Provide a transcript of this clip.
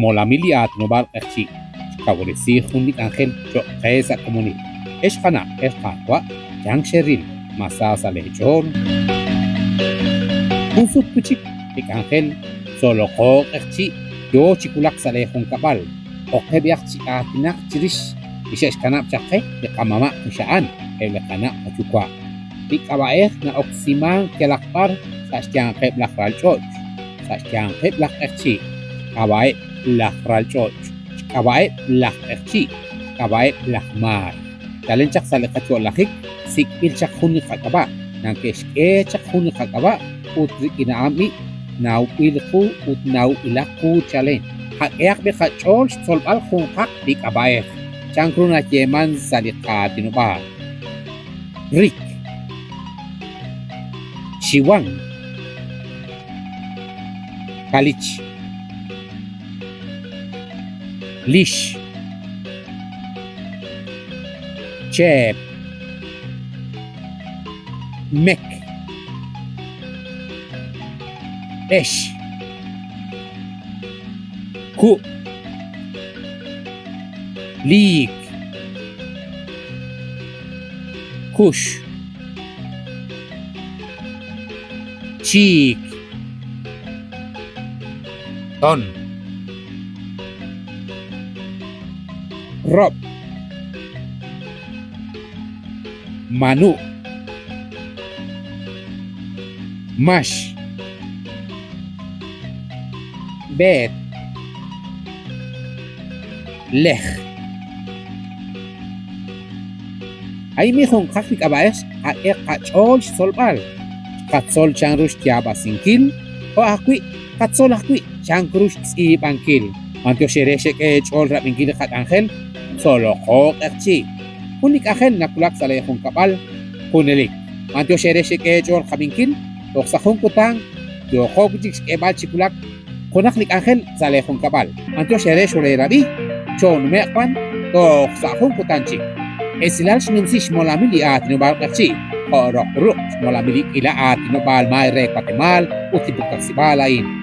Mola miliat nobal erchi. Kauresi hundik angel jo kaisa komuni. Eshkana eshkakwa jang sheril masa salechon. Unsut kuchik ik angel solo kok erchi yo chikulak salehon kapal. Oke biak chi atina chirish. Isha eshkana pchake de kamama kushaan. Ele kana pachukwa. Ik abaeh na oksimang kelakpar sastyang kep lakral choj. Sastyang kep lak erchi. Kabae lakral choj. Kabae lak erchi. Kabae lak mar. Dalen chak salekacho lakik sikpil chak huni kakaba. Nang keske chak huni kakaba. Utrik inaami nau ilku ut nau ilaku chalen. Hak eak beka chol solbal khungkak di kabae. Changkruna jeman salika dinubar. Rik. Shiwang. Kalich. Lish. Chep. Mek. Esh. Ku. Leek. Kush. Cheek. Ton. Rob. Manu. Mash. Bet. Lech. Ay mi hong kakik abaes a kachol solbal. Katsol changrush tiaba sinkil o akwi katsol akwi changrush tsi bankil. Antio shereshe ke chol rabingil kat angel solo kok erchi. Kunik angel nakulak sa lehong kapal kunelik. Antio shereshe ke chol kabingkil tok sa hong kutang yo kobjik ke bal chikulak kunaklik angel sa lehong kapal. Antio sheresh ore rabi chon mekwan tok sa hong kutanchik. Esilal shnumsish molamili at nubal erchi. Orok ruk molamili ila at nubal may rek patemal utibuk taksibalain.